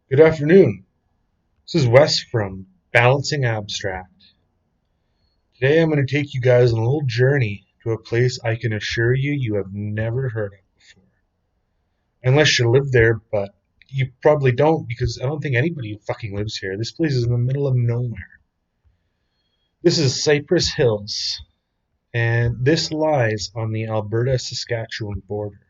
Good afternoon. This is Wes from Balancing Abstract. Today I'm going to take you guys on a little journey to a place I can assure you have never heard of before. Unless you live there, but you probably don't because I don't think anybody fucking lives here. This place is in the middle of nowhere. This is Cypress Hills, and this lies on the Alberta-Saskatchewan border.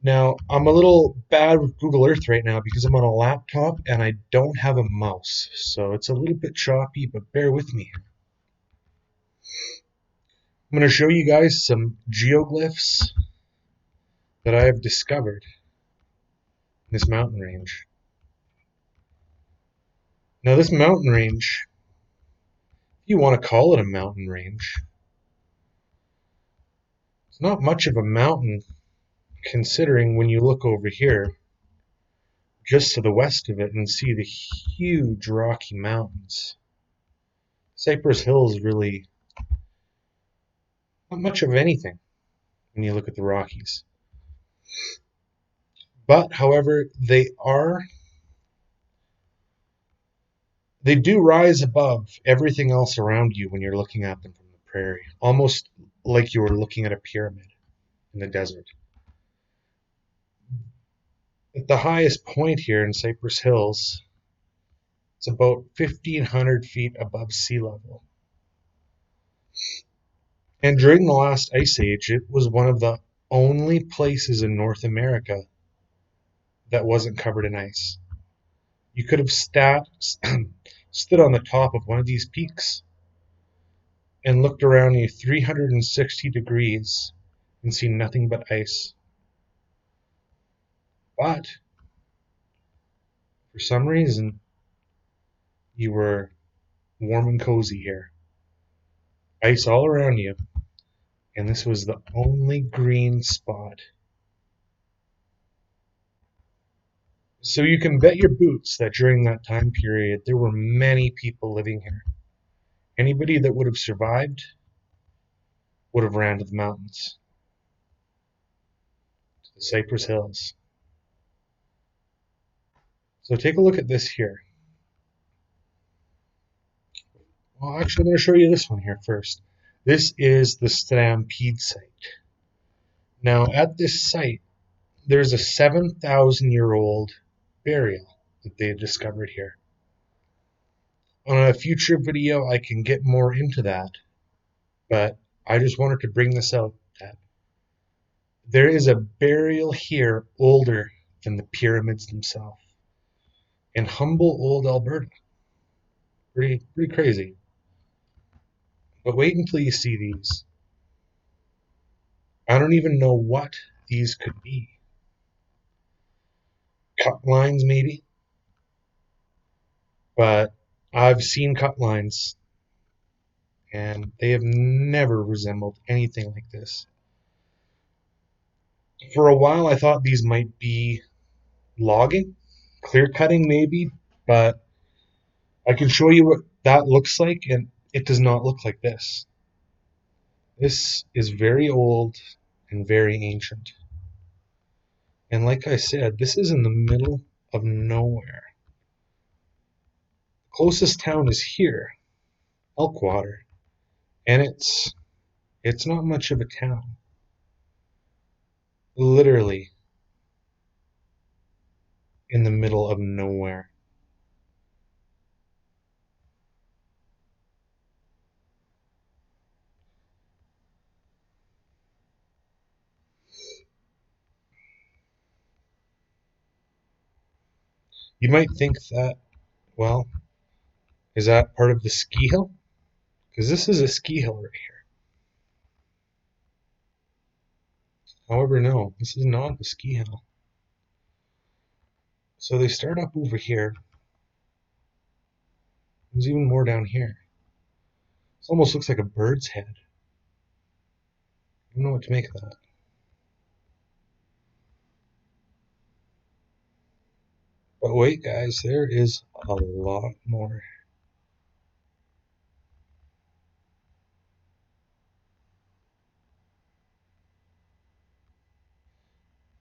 Now, I'm a little bad with Google Earth right now because I'm on a laptop and I don't have a mouse, so it's a little bit choppy, but bear with me. I'm going to show you guys some geoglyphs that I have discovered in this mountain range. Now, this mountain range, if you want to call it a mountain range, it's not much of a mountain considering when you look over here just to the west of it and see the huge Rocky Mountains. Cypress Hills really not much of anything when you look at the Rockies. But, however, they do rise above everything else around you when you're looking at them from the prairie, almost like you were looking at a pyramid in the desert. At the highest point here in Cypress Hills, it's about 1,500 feet above sea level. And during the last ice age, it was one of the only places in North America that wasn't covered in ice. You could have stood on the top of one of these peaks and looked around you 360 degrees and seen nothing but ice. But for some reason, you were warm and cozy here. Ice all around you, and this was the only green spot. So you can bet your boots that during that time period, there were many people living here. Anybody that would have survived would have ran to the mountains, to the Cypress Hills. So take a look at this here. Well, actually, I'm going to show you this one here first. This is the Stampede site. Now, at this site, there's a 7,000-year-old burial that they discovered here. On a future video, I can get more into that, but I just wanted to bring this out that there is a burial here older than the pyramids themselves in humble old Alberta. Pretty crazy. But wait until you see these. I don't even know what these could be. Cut lines, maybe? But I've seen cut lines, and they have never resembled anything like this. For a while, I thought these might be logging, clear cutting, maybe, but I can show you what that looks like, and it does not look like this. This is very old and very ancient. And like I said, this is in the middle of nowhere. The closest town is here, Elkwater, and it's not much of a town. Literally in the middle of nowhere. You might think that, well, is that part of the ski hill? Because this is a ski hill right here. However, no, this is not a ski hill. So they start up over here. There's even more down here. This almost looks like a bird's head. I don't know what to make of that. But wait, guys, there is a lot more.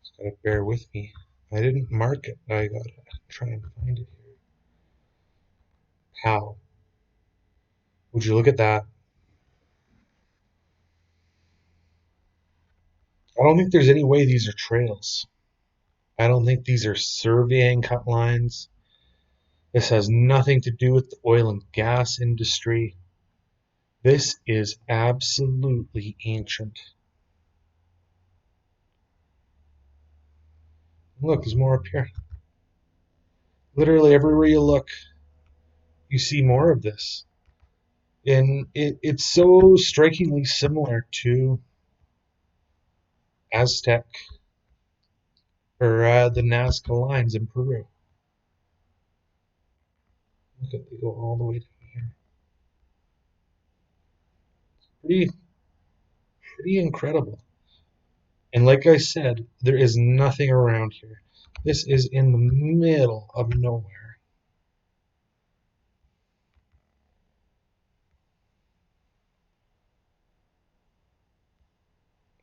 Just gotta bear with me. I didn't mark it. I gotta try and find it here. How? Would you look at that? I don't think there's any way these are trails. I don't think these are surveying cut lines. This has nothing to do with the oil and gas industry. This is absolutely ancient. Look, there's more up here. Literally everywhere you look, you see more of this. And it's so strikingly similar to Aztec or the Nazca lines in Peru. Look at they go all the way down here. Pretty, pretty incredible. And like I said, there is nothing around here. This is in the middle of nowhere.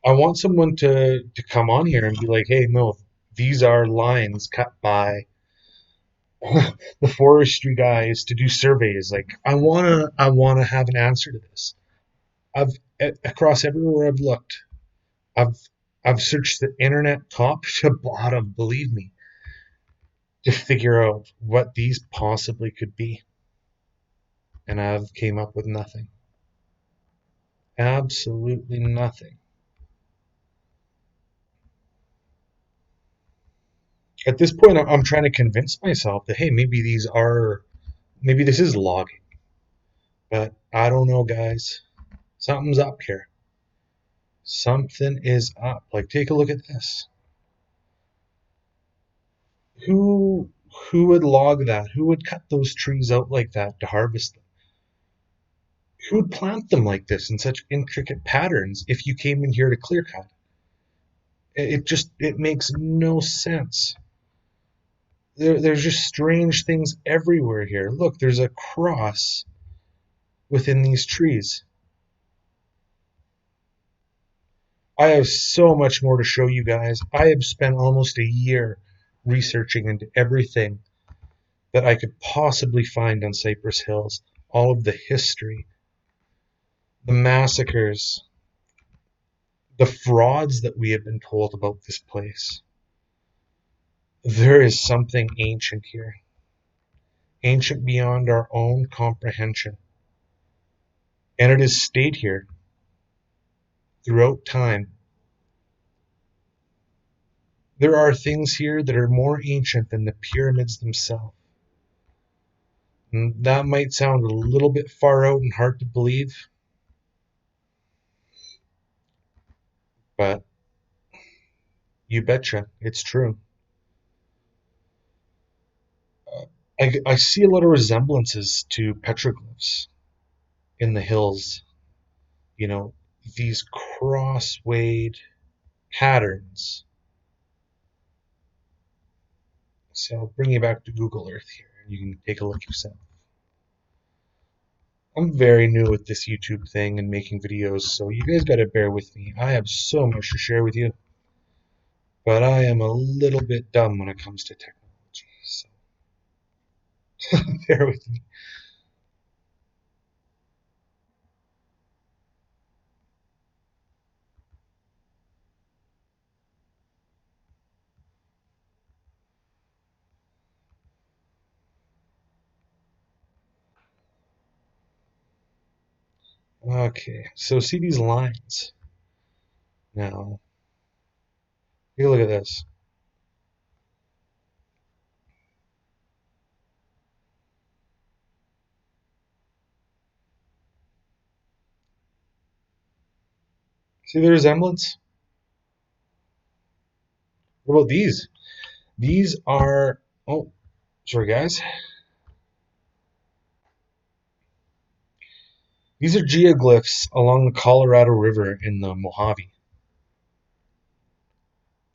I want someone to come on here and be like, hey, no, these are lines cut by the forestry guys to do surveys. Like, I wanna have an answer to this. I've across everywhere I've looked, I've I've searched the internet top to bottom, believe me, to figure out what these possibly could be, and I've came up with nothing. Absolutely nothing. At this point, I'm trying to convince myself that hey, maybe this is logging, but I don't know, guys. Something's up here. Something is up. Like, take a look at this. Who who would log that? Who would cut those trees out like that to harvest them? Who would plant them like this in such intricate patterns if you came in here to clear cut? It makes no sense. There's just strange things everywhere here. Look, there's a cross within these trees. I have so much more to show you guys. I have spent almost a year researching into everything that I could possibly find on Cypress Hills. All of the history, the massacres, the frauds that we have been told about this place. There is something ancient here, ancient beyond our own comprehension. And it has stayed here throughout time. There are things here that are more ancient than the pyramids themselves. And that might sound a little bit far out and hard to believe, but you betcha, it's true. I see a lot of resemblances to petroglyphs in the hills. You know, these crosswayed patterns. So I'll bring you back to Google Earth here and you can take a look yourself. I'm very new with this YouTube thing and making videos, so you guys gotta bear with me. I have so much to share with you, but I am a little bit dumb when it comes to technology, so bear with me. Okay, so see these lines. Now, take a look at this. See the resemblance? What about these? These are, oh, sorry guys. These are geoglyphs along the Colorado River in the Mojave.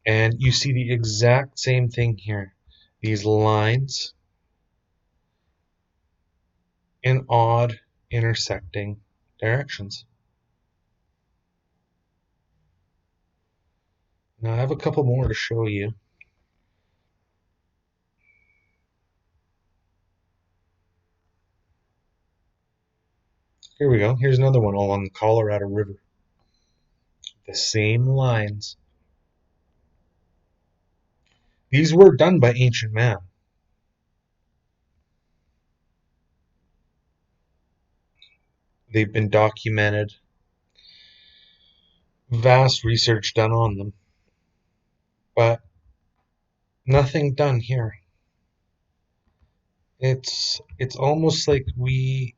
And you see the exact same thing here. These lines in odd intersecting directions. Now I have a couple more to show you. Here we go. Here's another one along the Colorado River. The same lines. These were done by ancient man. They've been documented. Vast research done on them. But nothing done here. It's almost like we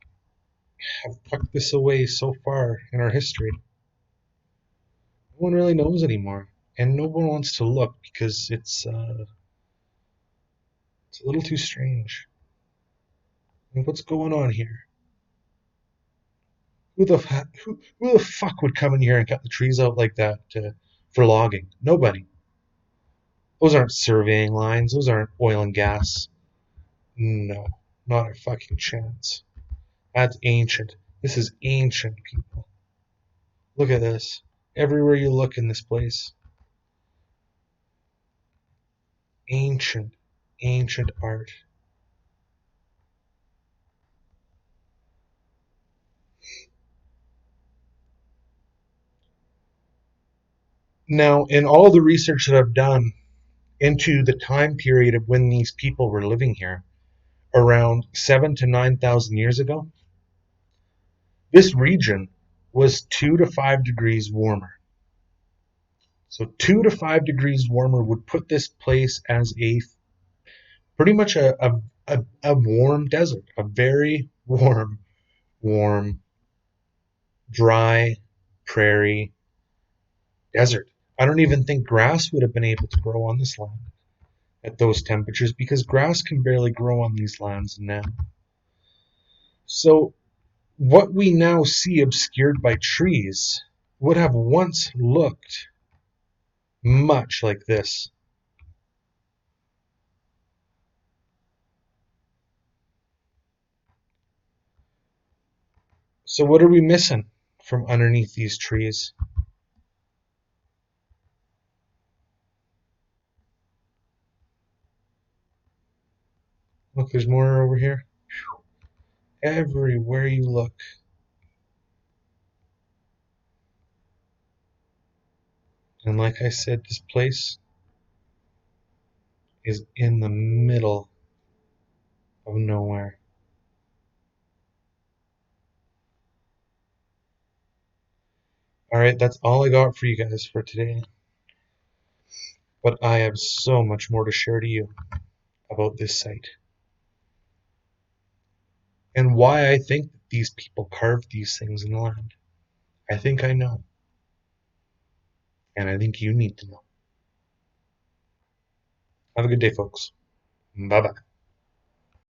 have tucked this away so far in our history. No one really knows anymore, and no one wants to look because it's a little too strange. Like, what's going on here? Who the fuck would come in here and cut the trees out like that for logging? Nobody. Those aren't surveying lines. Those aren't oil and gas. No, not a fucking chance. That's ancient. This is ancient, people. Look at this. Everywhere you look in this place, ancient, ancient art. Now, in all the research that I've done into the time period of when these people were living here, around 7 to 9,000 years ago, this region was 2 to 5 degrees warmer. So 2 to 5 degrees warmer would put this place as a pretty much a warm desert, a very warm, dry prairie desert. I don't even think grass would have been able to grow on this land at those temperatures because grass can barely grow on these lands now. So what we now see obscured by trees would have once looked much like this. So what are we missing from underneath these trees? Look, there's more over here. Everywhere you look. And like I said, this place is in the middle of nowhere. Alright, that's all I got for you guys for today. But I have so much more to share to you about this site. And why I think that these people carved these things in the land. I think I know. And I think you need to know. Have a good day, folks. Bye bye.